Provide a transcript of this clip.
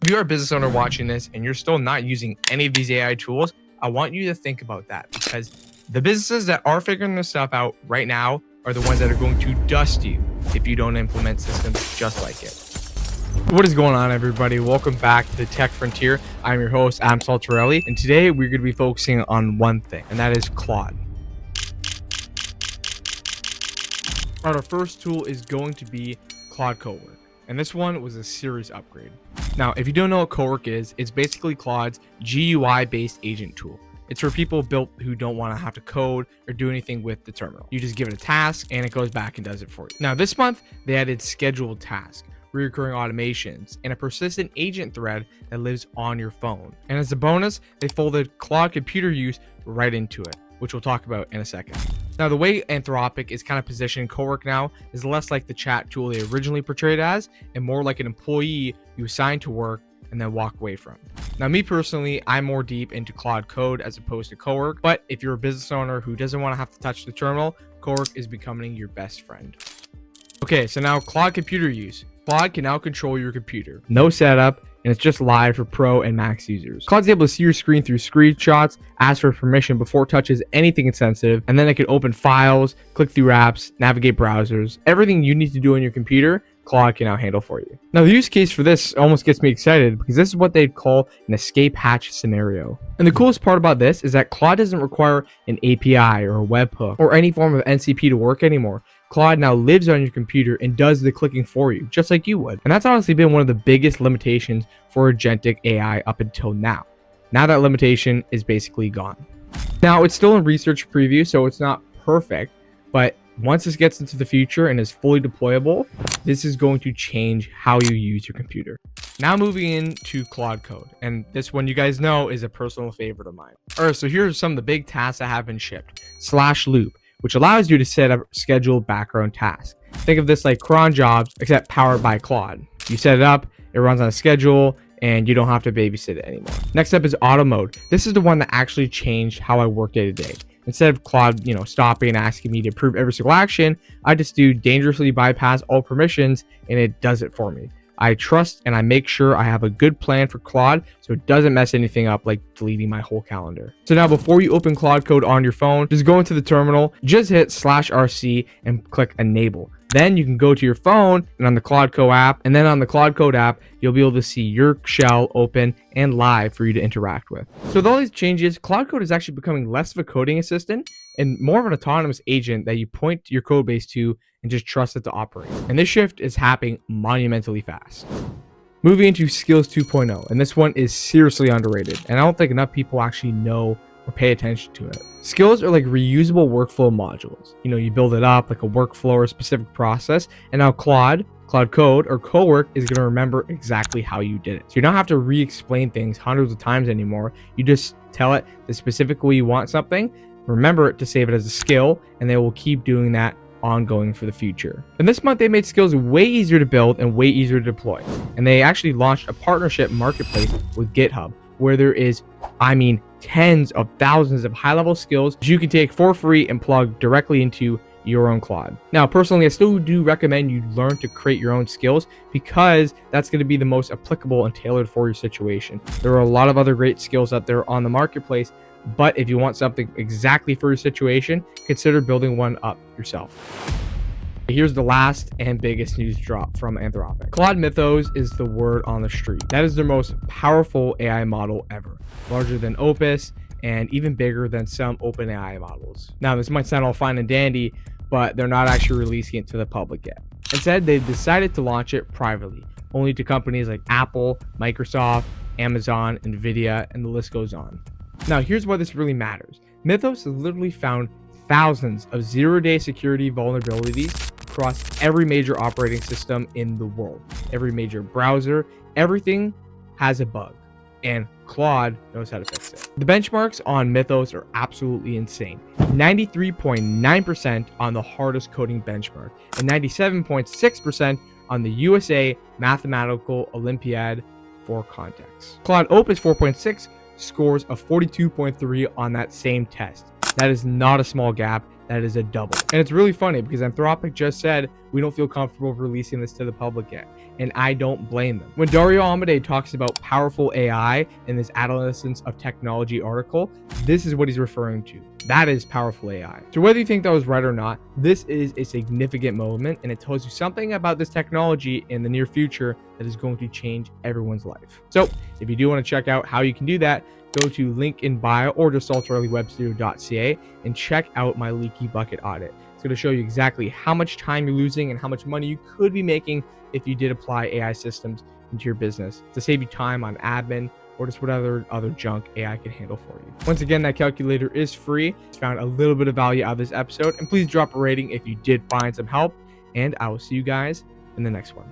If you're a business owner watching this and you're still not using any of these AI tools, I want you to think about that, because the businesses that are figuring this stuff out right now are the ones that are going to dust you if you don't implement systems just like it. What is going on, everybody? Welcome back to the Tech Frontier. I'm your host, Adam Saltarelli, and today we're going to be focusing on one thing, and that is Claude. Our first tool is going to be Claude Cowork, and this one was a serious upgrade. Now, if you don't know what Cowork is, it's basically Claude's GUI-based agent tool. It's for people who don't want to have to code or do anything with the terminal. You just give it a task and it goes back and does it for you. Now, this month, they added scheduled tasks, recurring automations, and a persistent agent thread that lives on your phone. And as a bonus, they folded Claude computer use right into it, which we'll talk about in a second. Now, the way Anthropic is kind of positioning Cowork now is less like the chat tool they originally portrayed as, and more like an employee you assign to work and then walk away from. Now, me personally, I'm more deep into Claude Code as opposed to Cowork, but if you're a business owner who doesn't want to have to touch the terminal, Cowork is becoming your best friend. Okay, so now Claude computer use. Claude can now control your computer. No setup, and it's just live for pro and max users. Claude's able to see your screen through screenshots, ask for permission before it touches anything sensitive, and then it can open files, click through apps, navigate browsers. Everything you need to do on your computer, Claude can now handle for you. Now, the use case for this almost gets me excited because this is what they'd call an escape hatch scenario. And the coolest part about this is that Claude doesn't require an API or a webhook or any form of NCP to work anymore. Claude now lives on your computer and does the clicking for you, just like you would. And that's honestly been one of the biggest limitations for agentic AI up until now. Now that limitation is basically gone. Now, it's still in research preview, so it's not perfect, but once this gets into the future and is fully deployable, this is going to change how you use your computer. Now moving into Claude Code, and this one you guys know is a personal favorite of mine. Alright, so here's some of the big tasks that have been shipped. /loop, which allows you to set up scheduled background tasks. Think of this like cron jobs, except powered by Claude. You set it up, it runs on a schedule, and you don't have to babysit it anymore. Next up is auto mode. This is the one that actually changed how I work day to day. Instead of Claude, stopping and asking me to approve every single action, I just do dangerously bypass all permissions and it does it for me. I trust and I make sure I have a good plan for Claude so it doesn't mess anything up like deleting my whole calendar. So now before you open Claude Code on your phone, just go into the terminal, just hit /RC and click enable. Then you can go to your phone and on the Claude Code app, and then on the Claude Code app, you'll be able to see your shell open and live for you to interact with. So with all these changes, Claude Code is actually becoming less of a coding assistant and more of an autonomous agent that you point your code base to and just trust it to operate. And this shift is happening monumentally fast. Moving into Skills 2.0, and this one is seriously underrated, and I don't think enough people actually know or pay attention to it. Skills are like reusable workflow modules. You build it up like a workflow or a specific process, and now Claude Code, or Cowork is going to remember exactly how you did it. So you don't have to re-explain things hundreds of times anymore. You just tell it the specific way you want something, remember it to save it as a skill, and they will keep doing that ongoing for the future. And this month they made skills way easier to build and way easier to deploy. And they actually launched a partnership marketplace with GitHub where there is, tens of thousands of high-level skills that you can take for free and plug directly into your own Claude. Now, personally, I still do recommend you learn to create your own skills because that's going to be the most applicable and tailored for your situation. There are a lot of other great skills out there on the marketplace, but if you want something exactly for your situation, consider building one up yourself. Here's the last and biggest news drop from Anthropic. Claude Mythos is the word on the street. That is their most powerful AI model ever, larger than Opus and even bigger than some OpenAI models. Now, this might sound all fine and dandy, but they're not actually releasing it to the public yet. Instead, they've decided to launch it privately, only to companies like Apple, Microsoft, Amazon, Nvidia, and the list goes on. Now, here's why this really matters. Mythos has literally found thousands of zero-day security vulnerabilities across every major operating system in the world. Every major browser, everything has a bug, and Claude knows how to fix it. The benchmarks on Mythos are absolutely insane. 93.9% on the hardest coding benchmark, and 97.6% on the USA Mathematical Olympiad for context. Claude Opus 4.6 scores a 42.3 on that same test. That is not a small gap. that is a double. And it's really funny because Anthropic just said we don't feel comfortable releasing this to the public yet, and I don't blame them. When Dario Amodei talks about powerful AI in this Adolescence of Technology article, this is what he's referring to. That is powerful AI. So whether you think that was right or not, this is a significant moment, and it tells you something about this technology in the near future that is going to change everyone's life. So if you do want to check out how you can do that, go to link in bio or just saltarelliwebstudio.ca and check out my Leaky Bucket Audit. It's going to show you exactly how much time you're losing and how much money you could be making if you did apply AI systems into your business to save you time on admin or just whatever other junk AI can handle for you. Once again, that calculator is free. It's found a little bit of value out of this episode, and please drop a rating if you did find some help, and I will see you guys in the next one.